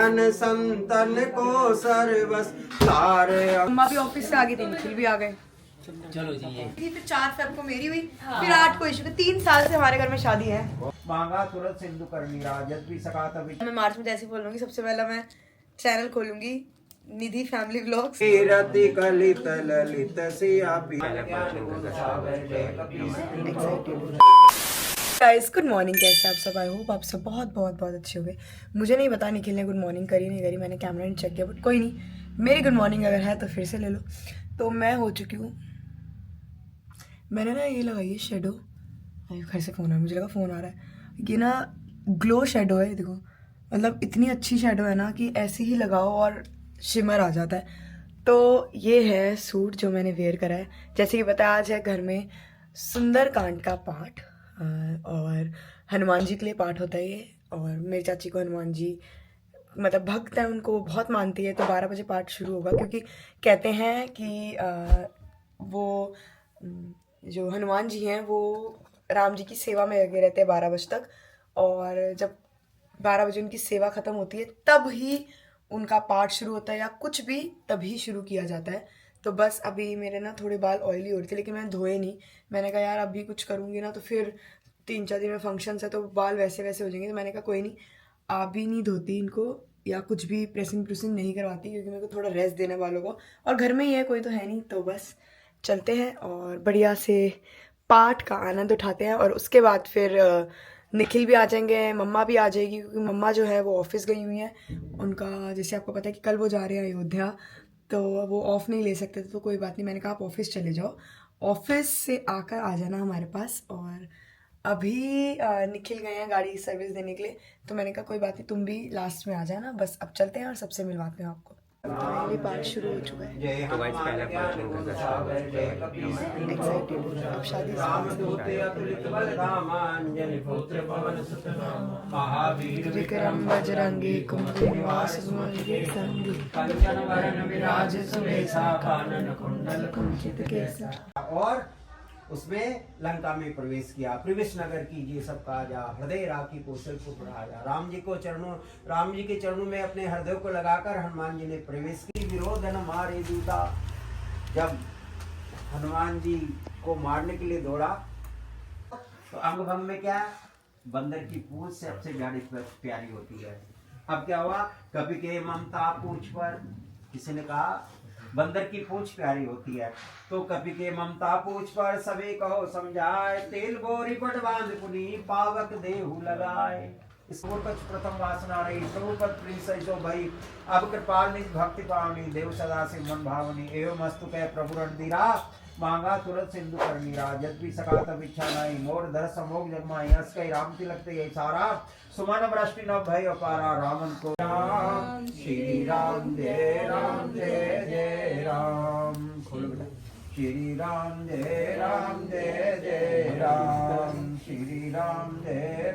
काकन संतन को सर्वस सारे। मम्मा भी ऑफिस से आ गई थी, निखिल भी आ गए। चलो जी ये फिर 4 फेब को मेरी हुई, फिर 8 को इशू। 3 साल से हमारे घर में शादी है। मांगा तुरंत सिंधु करनी राजत भी सका तभी। मैं मार्च में जैसे बोलूंगी, सबसे पहला मैं चैनल खोलूंगी निधि फैमिली व्लॉग्स। रति कलित ललित सियापी। गाइस गुड मॉर्निंग, कैसे आप सब? आई होप आप सब बहुत बहुत बहुत अच्छे होंगे। मुझे नहीं पता निखिल ने गुड मॉर्निंग करी नहीं करी, मैंने कैमरा नहीं चेक किया, बट कोई नहीं, मेरी गुड मॉर्निंग अगर है तो फिर से ले लो। तो मैं हो चुकी हूँ, मैंने ना ये लगाई है शेडो। घर से फ़ोन आ रहा है, मुझे लगा फ़ोन आ रहा है। ये ना ग्लो शेडो है, देखो मतलब इतनी अच्छी शेडो है ना कि ऐसे ही लगाओ और शिमर आ जाता है। तो ये है सूट जो मैंने वेयर करा है। जैसे कि पता है आज है घर में सुंदरकांड का पाठ, और हनुमान जी के लिए पाठ होता है ये। और मेरी चाची को हनुमान जी मतलब भक्त है, उनको वो बहुत मानती है। तो 12 बजे पाठ शुरू होगा, क्योंकि कहते हैं कि वो जो हनुमान जी हैं वो राम जी की सेवा में लगे रहते हैं 12 बजे तक। और जब 12 बजे उनकी सेवा ख़त्म होती है तब ही उनका पाठ शुरू होता है, या कुछ भी तभी शुरू किया जाता है। तो बस अभी मेरे ना थोड़े बाल ऑयली हो रहे थे, लेकिन मैंने धोए नहीं। मैंने कहा यार अभी कुछ करूँगी ना तो फिर 3-4 दिन में फंक्शन है तो बाल वैसे वैसे हो जाएंगे। तो मैंने कहा कोई नहीं, आप भी नहीं धोती इनको या कुछ भी प्रेसिंग प्रूसिंग नहीं करवाती, क्योंकि मेरे को थोड़ा रेस्ट देना बालों को। और घर में ही है, कोई तो है नहीं। तो बस चलते हैं और बढ़िया से पाठ का आनंद उठाते हैं। और उसके बाद फिर निखिल भी आ जाएंगे, मम्मा भी आ जाएगी, क्योंकि मम्मा जो है वो ऑफिस गई हुई हैं। उनका जैसे आपको पता है कि कल वो जा रहे हैं अयोध्या, तो वो ऑफ़ नहीं ले सकते थे। तो कोई बात नहीं, मैंने कहा आप ऑफिस चले जाओ, ऑफिस से आकर आ जाना हमारे पास। और अभी निखिल गए हैं गाड़ी सर्विस देने के लिए, तो मैंने कहा कोई बात नहीं, तुम भी लास्ट में आ जाना। बस अब चलते हैं और सबसे मिलवाते हैं आपको। तो ये पार्ट शुरू हो चुका है। तो गाइस पहला पाँच मिनट का एक्साइटेड अब शादी विक्रम बजरंगी कुमति निवास संगी कंचन वरण विराज सुबेसा कानन कुंडल कुंचित केसा। और उसमें लंका में प्रवेश किया। प्रवेश नगर कीजिए सब काजा, हृदय राखी कौशल को बढ़ाया। राम जी के चरणों में अपने हृदय को लगाकर हनुमान जी ने प्रवेश की। विरोधन मारे दूता, जब हनुमान जी को मारने के लिए दौड़ा तो अंग भंग में क्या, बंदर की पूंछ सबसे प्यारी होती है। अब क्या हुआ, कभी के ममता पूंछ पर, किसी ने कहा बंदर की पूंछ प्यारी होती है, तो कभी के ममता पूंछ पर सभी कहो समझाए। तेल बोरी पट बांध पुनी पावक देहु लगाए। इसको प्रथम वासना रही प्रभु पद प्रिंस जो भई। अब कृपाल निज भक्ति पावनी देव सदा से मन भावनी। एवं मस्तु कह प्रभु रणधीरा मांगा तुरंत सिंधु करनी राजत भी सका तब इच्छा नहीं। मोर धर समोग जगमाई हंस कई राम तिलक ते सारा। सुमन वृष्टि न भय अपारा रावण को राम। श्री राम जय जय राम। श्री राम जय जय राम। श्री राम जय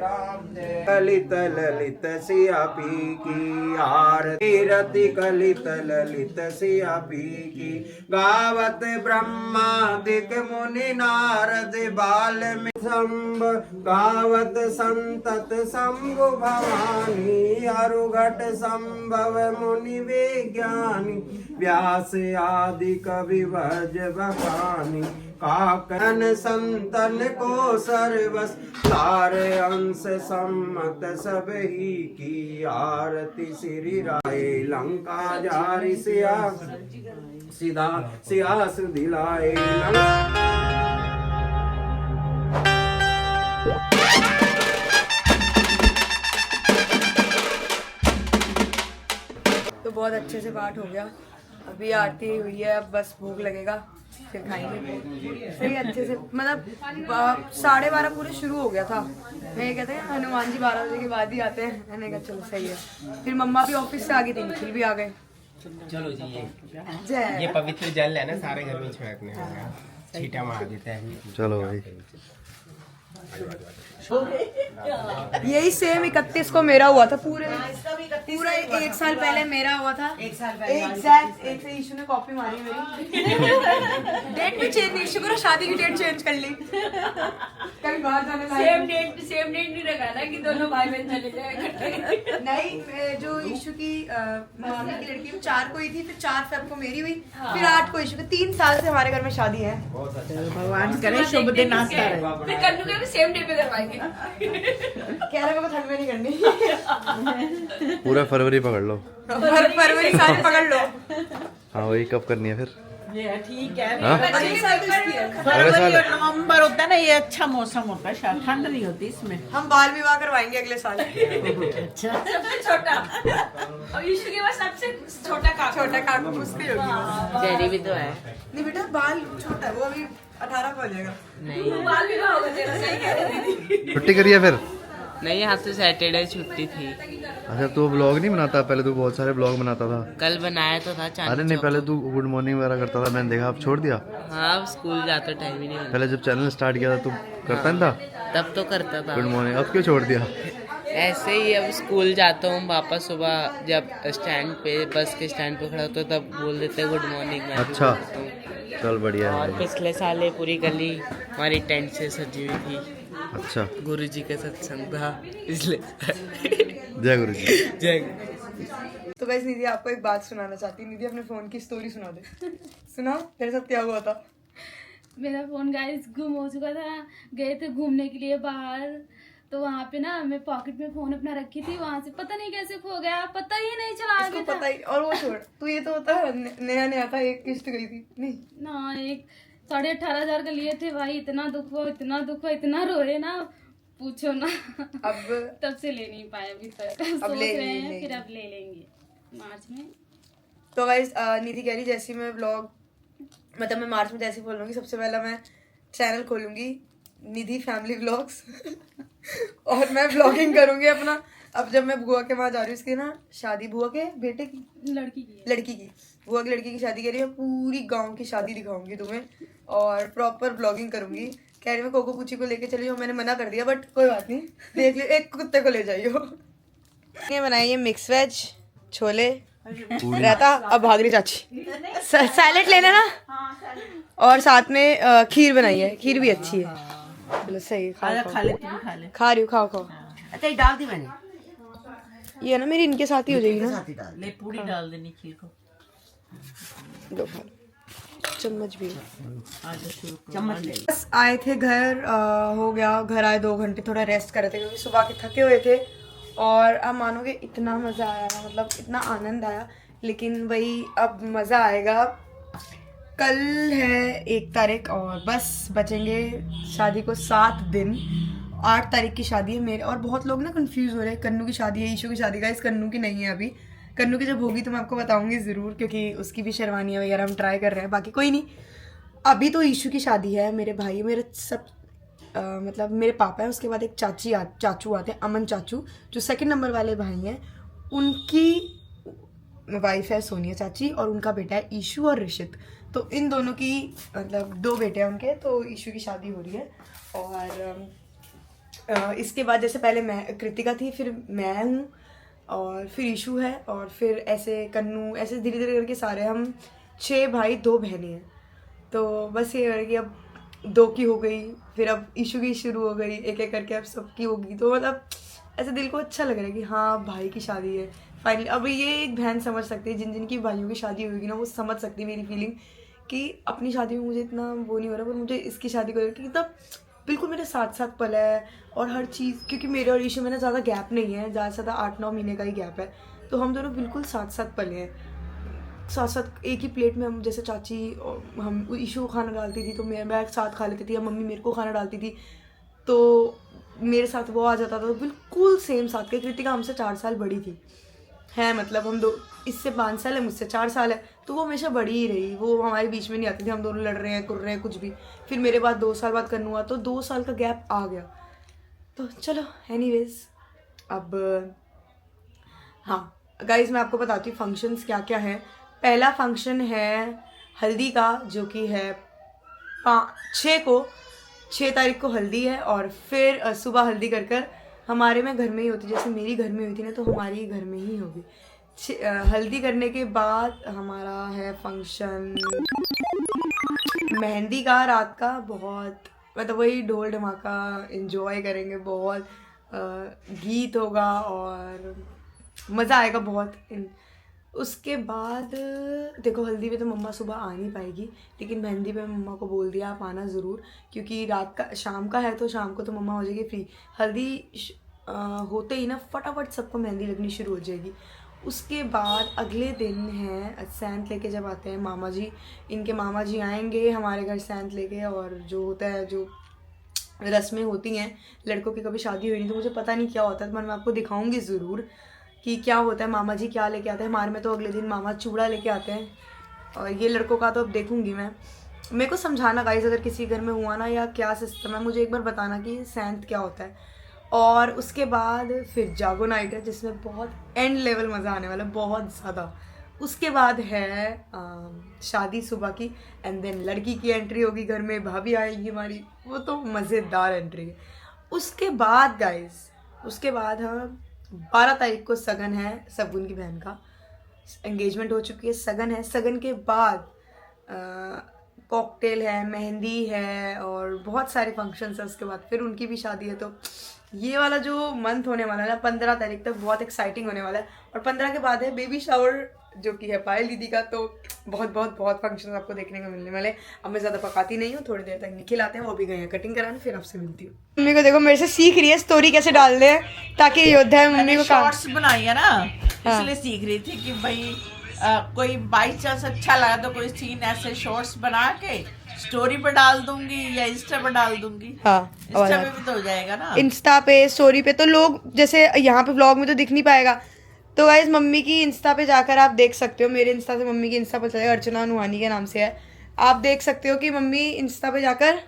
कलित ललित सियापी की आरती। रति कलित ललित सियापी की गावत ब्रह्मादिक मुनि नारद बाल में संभ। गावत संतत शंभु भवानी अरुघट संभव मुनि विज्ञानी। व्यास आदि कवि भज बखानी। काकन संतन को सर्वस सारे अंश सम्मत सब ही की आरती। श्री राय लंका जारी सीधा सियास दिलाए। तो बहुत अच्छे से पाठ हो गया, अभी आरती हुई है, अब बस भोग लगेगा फिर खाएंगे। सही अच्छे से मतलब 12:30 पूरे शुरू हो गया था। मैं ये कहते हैं हनुमान जी 12 बजे के बाद ही आते हैं, मैंने कहा चलो सही है। फिर मम्मा भी ऑफिस से आ गई थी, निखिल भी आ गए। चलो जी जय। ये पवित्र जल है ना, सारे घर में छिड़कने होगा, छींटा मार देता है। चलो भाई। यही सेम 31 को मेरा हुआ था, पूरा 1 साल पहले मेरा हुआ था। 1 साल पहले एग्जैक्ट एक से ईशू ने कॉपी मारी मेरी। डेट भी चेंज नहीं, ईशू को शादी की डेट चेंज कर ली, कभी बाहर जाने सेम डेट नहीं रखा ना कि दोनों भाई बहन चले जाए। नहीं, जो ईशू की मामी की लड़की 4 को ही थी, फिर 4 फरवरी को मेरी हुई, फिर 8 को ईशू की। 3 साल से हमारे घर में शादी है। भगवान करे शुभ दिन आता रहे। फिर कन्नू के भी सेम डे पे करवाएंगे। कह रहे को ठंड में नहीं करनी, पूरा फरवरी पकड़ लो। फरवरी सारी पकड़ लो। हाँ वही कब करनी है फिर? ये ठीक है। हाँ? अगले साल तो इसकी है। फरवरी और नवंबर होता है ना, ये अच्छा मौसम होता है, शायद ठंड नहीं होती इसमें। हम बाल विवाह करवाएंगे अगले साल। अच्छा, सबसे छोटा और ईशू के बाद सबसे छोटा काका। छोटा काकू उसकी होगी। डैडी भी तो है। नहीं बेटा, बाल छोटा है, वो अभी 18 को हो जाएगा। नहीं बाल भी होगा तेरा, सही कह रही थी। छुट्टी करी है फिर? नहीं, आज तो सैटरडे छुट्टी थी। अच्छा तू ब्लॉग नहीं बनाता? पहले तू बहुत सारे ब्लॉग बनाता था। कल बनाया तो था चांद अरे नहीं, पहले तू गुड मॉर्निंग वगैरह करता था, मैंने देखा। अब छोड़ दिया? हाँ, अब स्कूल जाते टाइम ही नहीं मिलता। पहले जब चैनल स्टार्ट किया था तू करता नहीं था तब तो करता था। Good morning? अब क्यों छोड़ दिया? ऐसे ही अब स्कूल जाता हूँ वापस, सुबह जब स्टैंड पे बस के स्टैंड पे खड़ा होता हूँ तब बोल देते गुड मॉर्निंग। अच्छा चल बढ़िया और है। पिछले साल ये पूरी गली हमारी टेंट से सजी हुई थी। अच्छा, गुरुजी का सत्संग था इसलिए। जय गुरु जी। जय। तो गाइस निधि आपको एक बात सुनाना चाहती है। निधि अपने फोन की स्टोरी सुना दे। सुना तेरे साथ क्या हुआ था? मेरा फोन गाइस गुम हो चुका था। गए थे घूमने के लिए बाहर, तो वहाँ पे ना मैं पॉकेट में फोन अपना रखी थी, वहाँ से पता नहीं कैसे खो गया, पता ही नहीं चला। इसको आगे था पता ही। और वो छोड़, तू ये तो होता है नया था, एक किस्त गई थी नहीं? ना, एक 18,500 का लिए थे भाई। इतना दुख हुआ, इतना रोए ना, पूछो ना। अब तब से ले नहीं पाए अभी तक। अब सोच ले रहे हैं लेंगे। फिर अब ले लेंगे मार्च में। तो गाइस निधि कह रही जैसे मैं व्लॉग, मतलब मैं मार्च में जैसे बोलूँगी, सबसे पहला मैं चैनल खोलूंगी निधि फैमिली व्लॉग्स और मैं व्लॉगिंग करूंगी अपना। अब जब मैं बुआ के वहाँ जा रही हूँ, इसकी ना शादी, बुआ के बेटे की, लड़की की है। लड़की की, बुआ की लड़की की शादी करी है। पूरी गांव की शादी दिखाऊंगी तुम्हें और प्रॉपर व्लॉगिंग करूंगी। कह रही मैं कोको पूची को लेके चली हूँ, मैंने मना कर दिया, बट कोई बात नहीं, देख लियो, एक कुत्ते को ले जाइयो। ये बनाई है मिक्स वेज छोले रहता। अब भाग रही चाची, सैलेड लेना ना, और साथ में खीर बनाई है, खीर भी अच्छी है। चलो सही, खा ले, तू भी खा ले। खा रही हूँ, खाओ खाओ। अच्छा ये डाल दी मैंने, ये ना मेरी इनके साथ ही हो जाएगी ना। साथ ही डाल दी। ले पूरी डाल देनी खीर को। लो खा लो, चम्मच भी। आज शुरू कर। चम्मच ले। बस आए थे घर, हो गया, घर आए 2 घंटे थोड़ा रेस्ट कर रहे थे क्योंकि सुबह के थके हुए थे। और आप मानोगे इतना मज़ा आया ना, मतलब इतना आनंद आया। लेकिन वही अब मज़ा आएगा, कल है 1 तारीख और बस बचेंगे शादी को 7 दिन। 8 तारीख की शादी है मेरे। और बहुत लोग ना कंफ्यूज हो रहे हैं, कन्नू की शादी है, ईशू की शादी का। इस कन्नू की नहीं है अभी, कन्नू की जब होगी तो मैं आपको बताऊंगी ज़रूर, क्योंकि उसकी भी शेरवानियाँ वगैरह हम ट्राई कर रहे हैं। बाकी कोई नहीं, अभी तो ईशू की शादी है। मेरे भाई, मेरे सब मतलब मेरे पापा हैं, उसके बाद एक चाचू आते हैं, अमन चाचू, जो 2nd नंबर वाले भाई हैं। उनकी वाइफ है सोनिया चाची और उनका बेटा है ईशू और ऋषित। तो इन दोनों की मतलब 2 बेटे हैं उनके, तो ईशू की शादी हो रही है। और इसके बाद जैसे पहले मैं, कृतिका थी, फिर मैं हूँ और फिर ईशू है और फिर ऐसे कन्नू, ऐसे धीरे धीरे करके सारे हम 6 भाई 2 बहनें हैं। तो बस ये है कि अब 2 की हो गई, फिर अब ईशू की शुरू हो गई, एक एक करके अब सबकी होगी। तो मतलब ऐसे दिल को अच्छा लग रहा है कि हाँ भाई की शादी है फाइनली। अब ये एक बहन समझ सकती है, जिन जिन की भाइयों की शादी होगी ना, वो समझ सकती है मेरी फीलिंग कि अपनी शादी में मुझे इतना वो नहीं हो रहा, पर मुझे इसकी शादी को लेकर तब बिल्कुल मेरे साथ साथ पला है। और हर चीज़, क्योंकि मेरे और ईशू में ना ज़्यादा गैप नहीं है, ज़्यादा से ज़्यादा 8-9 महीने का ही गैप है। तो हम दोनों बिल्कुल साथ साथ पले हैं, साथ साथ एक ही प्लेट में। हम जैसे चाची और हम ईशू को खाना डालती थी तो मैं साथ खा लेती थी, या मम्मी मेरे को खाना डालती थी तो मेरे साथ वो आ जाता था। तो बिल्कुल सेम साथ के। कृतिका हमसे 4 साल बड़ी थी, है मतलब हम 2, इससे 5 साल है, मुझसे 4 साल है, तो वो हमेशा बड़ी ही रही। वो हमारे बीच में नहीं आती थी, हम दोनों लड़ रहे हैं, कुर रहे हैं, कुछ भी। फिर मेरे बाद 2 साल बाद करना हुआ तो 2 साल का गैप आ गया। तो चलो एनीवेज, अब हाँ गाइज मैं आपको बताती हूँ फंक्शंस क्या क्या है। पहला फंक्शन है हल्दी का, जो कि है 6 को। 6 तारीख को हल्दी है और फिर सुबह हल्दी कर कर हमारे में घर में ही होती, जैसे मेरी घर में हुई थी ना तो हमारी घर में ही होगी। हल्दी करने के बाद हमारा है फंक्शन मेहंदी का, रात का। बहुत मतलब वही ढोल ढमाका एंजॉय करेंगे, बहुत गीत होगा और मज़ा आएगा बहुत। उसके बाद देखो हल्दी पे तो मम्मा सुबह आ नहीं पाएगी, लेकिन मेहंदी पे मम्मा को बोल दिया आप आना ज़रूर, क्योंकि रात का शाम का है तो शाम को तो मम्मा हो जाएगी फ्री। हल्दी होते ही ना फटाफट सबको मेहंदी लगनी शुरू हो जाएगी। उसके बाद अगले दिन है सैंत लेके जब आते हैं मामा जी, इनके मामा जी आएंगे हमारे घर सैंत लेके, और जो होता है जो रस्में होती हैं लड़कों की, कभी शादी हुई नहीं तो मुझे पता नहीं क्या होता है, पर मैं आपको दिखाऊंगी ज़रूर कि क्या होता है। मामा जी क्या लेके आते हैं हमारे में, तो अगले दिन मामा चूड़ा लेके आते हैं, और ये लड़कों का तो अब देखूंगी मैं। मेरे को समझाना गाइस अगर किसी घर में हुआ ना या क्या सिस्टम है, मुझे एक बार बताना कि सैंत क्या होता है। और उसके बाद फिर जागो नाइट है जिसमें बहुत एंड लेवल मज़ा आने वाला है, बहुत ज़्यादा। उसके बाद है शादी सुबह की, एंड देन लड़की की एंट्री होगी घर में, भाभी आएगी हमारी, वो तो मज़ेदार एंट्री है। उसके बाद गाइस, उसके बाद हम 12 तारीख को सगन है सगुन की बहन का, एंगेजमेंट हो चुकी है, सगन है। सगन के बाद कॉकटेल है, मेहंदी है और बहुत सारे फंक्शंस हैं। उसके बाद फिर उनकी भी शादी है, तो ये वाला जो मंथ होने वाला है ना 15 तारीख तक बहुत एक्साइटिंग होने वाला है। और 15 के बाद है बेबी शावर जो कि है पायल दीदी का, तो बहुत बहुत बहुत फंक्शन आपको देखने को मिलने वाले। अब मैं ज़्यादा पकाती नहीं हूँ, थोड़ी देर तक निखिल आते हैं, वो भी गए हैं कटिंग कराने, फिर आपसे मिलती हूँ। मम्मी को देखो मेरे से सीख रही है स्टोरी कैसे डाल दे ताकि अयोध्या में मम्मी को शॉर्ट्स बनाई है ना, इसलिए सीख रही थी कि भाई कोई बाई चांस अच्छा लगा तो कोई सीन ऐसे शॉर्ट्स बना के स्टोरी पर डाल दूंगी या इंस्टा पर डाल दूंगी। हाँ, इंस्टा पे भी तो हो जाएगा ना, इंस्टा पे स्टोरी पे तो लोग, जैसे यहाँ पे व्लॉग में तो दिख नहीं पाएगा, तो गाइस मम्मी की इंस्टा पे जाकर आप देख सकते हो। मेरे इंस्टा से मम्मी की इंस्टा पर चलेगा, अर्चना नुहानी के नाम से है, आप देख सकते हो कि मम्मी इंस्टा पे जाकर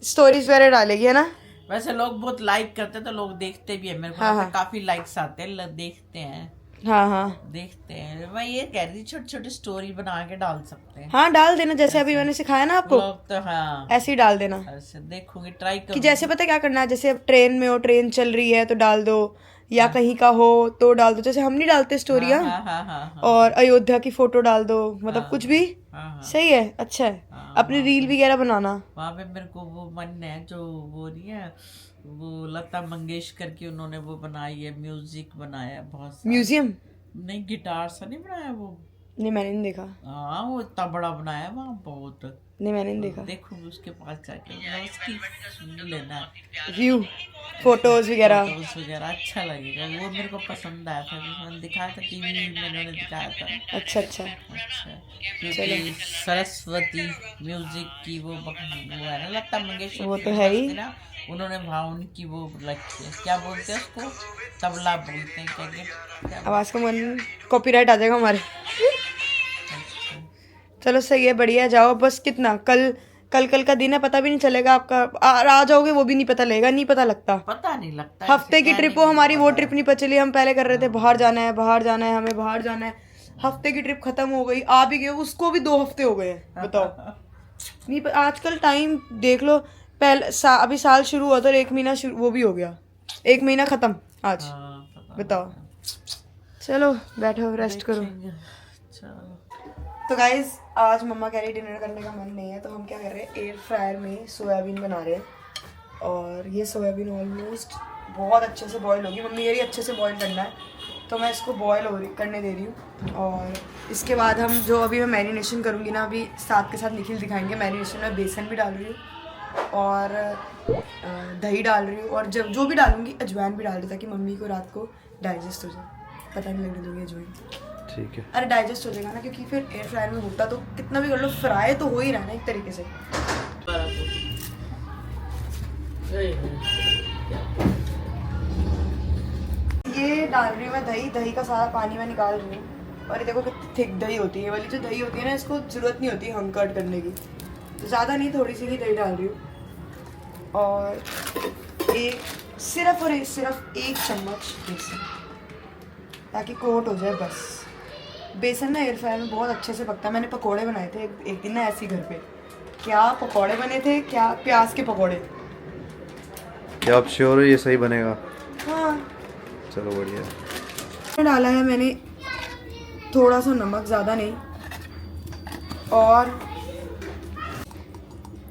स्टोरीज वगैरह डालेगी, है ना। वैसे लोग बहुत लाइक करते हैं तो लोग देखते भी है, मेरे को काफी लाइक्स आते हैं, देखते हैं। हाँ देखते हैं। मैं ये कह रही थी छोटी छोटी स्टोरी बना के डाल सकते हैं। हाँ डाल देना, जैसे अभी मैंने सिखाया ना आपको, लोग तो हाँ ऐसे ही डाल देना। ऐसे देखूंगी, ट्राई कि करूंगी। जैसे पता क्या करना है, जैसे अब ट्रेन में हो, ट्रेन चल रही है तो डाल दो, या कहीं का हो तो डाल दो, जैसे हम नहीं डालते स्टोरियाँ। हाँ। और अयोध्या की फोटो डाल दो, मतलब कुछ भी सही है, अच्छा है। अपनी रील वगैरह बनाना। वहाँ पे मेरे को वो मन है जो वो नहीं है, वो लता मंगेशकर की उन्होंने वो बनाई है, म्यूजिक बनाया बहुत सारा। म्यूजियम नहीं, गिटार सा नहीं बनाया वो। नहीं मैंने नहीं देखा। हाँ वो इतना बड़ा बनाया वहाँ, बहुत। नहीं मैंने नहीं देखा। देखूंगी उसके पास जाके, उसकी लेना है व्यू फोटोज वगैरह अच्छा लगेगा। वो मेरे को पसंद आया था, मैंने दिखाया था टीवी में, उन्होंने दिखाया था। अच्छा अच्छा क्योंकि सरस्वती म्यूजिक की वो है ना लता मंगेशकर, वो तो है ही ना, उन्होंने वहाँ उनकी वो रखी है, क्या बोलते हैं उसको, तबला बोलते हैं क्या आवाज का मन कॉपीराइट आ जाएगा हमारे। चलो सही है, बढ़िया, जाओ बस। कितना कल का दिन है, पता भी नहीं चलेगा आपका, आ जाओगे वो भी नहीं पता लगेगा, नहीं पता लगता, पता नहीं लगता। हफ्ते की ट्रिप हो हमारी, वो ट्रिप नहीं पता चली। हम पहले कर रहे थे बाहर जाना है हमें बाहर जाना है, हफ्ते की ट्रिप खत्म हो गई, आ भी गए, उसको भी 2 हफ्ते हो गए हैं, बताओ। नहीं आजकल टाइम देख लो, पहले अभी साल शुरू हुआ तो 1 महीना वो भी हो गया, 1 महीना खत्म आज, बताओ। चलो बैठो रेस्ट करो। तो गाइज आज मम्मा कह रही डिनर करने का मन नहीं है, तो हम क्या कर रहे हैं, एयर फ्रायर में सोयाबीन बना रहे हैं। और ये सोयाबीन ऑलमोस्ट बहुत अच्छे से बॉईल होगी, मम्मी कह रही अच्छे से बॉईल करना है, तो मैं इसको बॉईल करने दे रही हूँ। और इसके बाद हम जो अभी मैं मैरिनेशन करूँगी ना, अभी साथ के साथ निखिल दिखाएंगे मैरिनेशन में। बेसन भी डाल रही हूँ और दही डाल रही हूँ, और जब जो भी डालूंगी अजवाइन भी डाल रही हूँ, ताकि मम्मी को रात को डाइजेस्ट हो जाए, पता नहीं लगने दूँगी अजवाइन। ठीक है, अरे डाइजेस्ट हो जाएगा ना, क्योंकि फिर एयर फ्रायर में होता तो कितना भी कर लो, फ्राई तो हो ही रहा है ना एक तरीके से। ये डाल रही हूँ मैं दही का सारा पानी मैं निकाल रही हूँ। और ये देखो कितनी थिक दही होती है, वाली जो दही होती है ना, इसको ज़रूरत नहीं होती हम कट करने की, तो ज़्यादा नहीं, थोड़ी सी ही दही डाल रही हूँ। और सिर्फ 1 चम्मच बेसन, ताकि कोट हो जाए बस। बेसन ना एयर फ्रायर में बहुत अच्छे से पकता है। मैंने पकोड़े बनाए थे एक दिन ना ऐसे ही घर पे, क्या पकोड़े बने थे, क्या प्याज के पकोड़े, क्या आप श्योर हो ये सही बनेगा? हाँ। चलो बढ़िया। डाला है मैंने थोड़ा सा नमक, ज़्यादा नहीं, और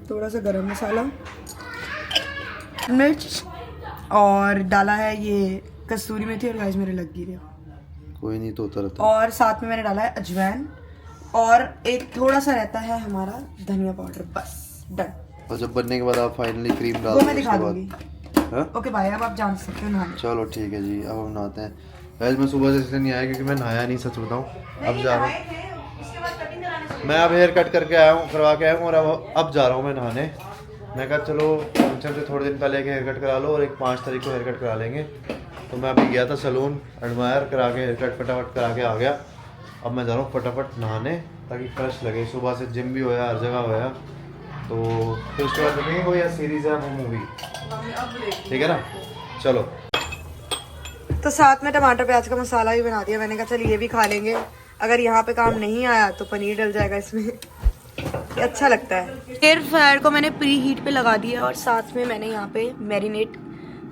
थोड़ा सा गरम मसाला, मिर्च, और डाला है ये कसूरी मेथी, और गाइस मेरे लग गई है। कोई नहीं तो उतरता। और साथ में मैंने डाला है अजवाइन, और एक थोड़ा सा रहता है हमारा धनिया पाउडर, बस डन। और जब बनने के बाद आप फाइनली क्रीम डाल वो दो मैं दिखा उसके बाद। दूंगी। हाँ? ओके भाई, अब आप जान सकते हो नहाने। चलो ठीक है जी, अब हम नहाते हैं। गाइस मैं सुबह से इसलिए नहीं आया क्योंकि मैं नहाया नहीं, सच बताऊं। अब जा रहा हूँ मैं, अब हेयर कट करके आया हूँ, करवा के आया हूँ, और अब जा रहा हूँ मैं नहाने। मैं कहा चलो फंक्शन से थोड़े दिन पहले एक हेयर कट करा लो, और एक 5 तारीख को हेयर कट करा लेंगे। तो मैं अभी गया था सैलून, एडमायर करा के हेयर कट फटाफट करा के आ गया। अब मैं जा रहा हूँ फटाफट नहाने ताकि फ्रेश लगे। सुबह से जिम भी होया, हर जगह होया, तो फिर उसके बाद देखेंगे कोई या सीरीज़ है वो मूवी, ठीक है ना? चलो। तो साथ में टमाटर प्याज का मसाला भी बना दिया। मैंने कहा चल ये भी खा लेंगे, अगर यहाँ पे काम नहीं आया तो पनीर डल जाएगा इसमें, ये अच्छा लगता है। एयर फ्रायर को मैंने प्री हीट पे लगा दिया, और साथ में मैंने यहाँ पे मैरिनेट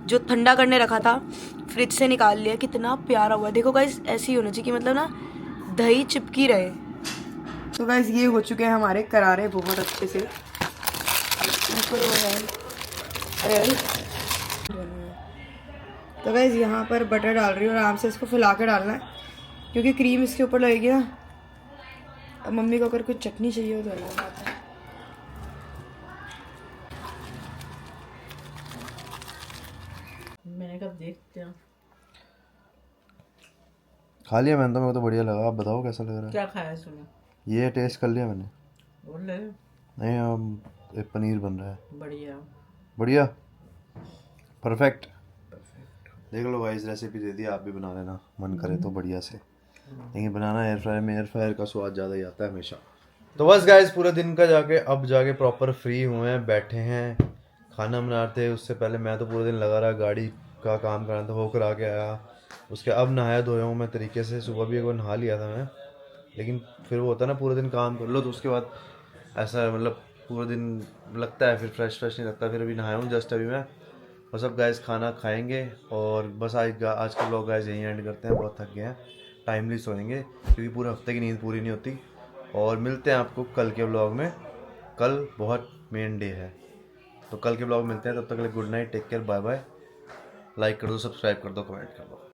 जो ठंडा करने रखा था फ्रिज से निकाल लिया। कितना प्यारा हुआ, देखो गाइस, ऐसे ही होना चाहिए कि मतलब ना दही चिपकी रहे। तो गाइस ये हो चुके हैं हमारे करारे बहुत अच्छे से। तो गाइस यहाँ पर बटर डाल रही हूँ, आराम से इसको फैला के डालना है क्योंकि क्रीम इसके ऊपर लगेगी ना। अब मम्मी को अगर कुछ चटनी चाहिए हो तो अलग बात है। मैंने कहा देखते हैं खा लिया मैंने तो, मेरे को तो बढ़िया लगा। आप बताओ कैसा लग रहा है? क्या खाया सुनो। ये टेस्ट कर लिया मैंने। बोल ले। नहीं, अब एक पनीर बन रहा है। बढ़िया बढ़िया, परफेक्ट। देख लो गाइस, रेसिपी दे दी, आप भी बना लेना मन करे तो बढ़िया से। लेकिन बनाना एयर फ्रायर में, एयर फ्रायर का स्वाद ज़्यादा ही आता है हमेशा। तो बस गाइस पूरे दिन का जाके अब जाके प्रॉपर फ्री हुए हैं, बैठे हैं, खाना बनाते। उससे पहले मैं तो पूरे दिन लगा रहा, गाड़ी का काम करना था, वो करा के आया। उसके अब नहाया धोया हूँ मैं तरीके से। सुबह भी एक बार नहा लिया था मैं, लेकिन फिर वो होता है ना पूरे दिन काम कर लो तो उसके बाद ऐसा मतलब पूरे दिन लगता है, फिर फ्रेश नहीं लगता। फिर अभी नहाया हूँ जस्ट अभी मैं। बस अब गाइस खाना खाएंगे, और बस आज का व्लॉग गाइस यहीं एंड करते हैं। बहुत थक गए हैं, टाइमली सोएंगे क्योंकि पूरे हफ्ते की नींद पूरी नहीं होती। और मिलते हैं आपको कल के व्लॉग में। कल बहुत मेन डे है, तो कल के व्लॉग मिलते हैं। तब तक के लिए good night, take care, bye bye. Like कर दो, सब्सक्राइब कर दो, कमेंट कर दो।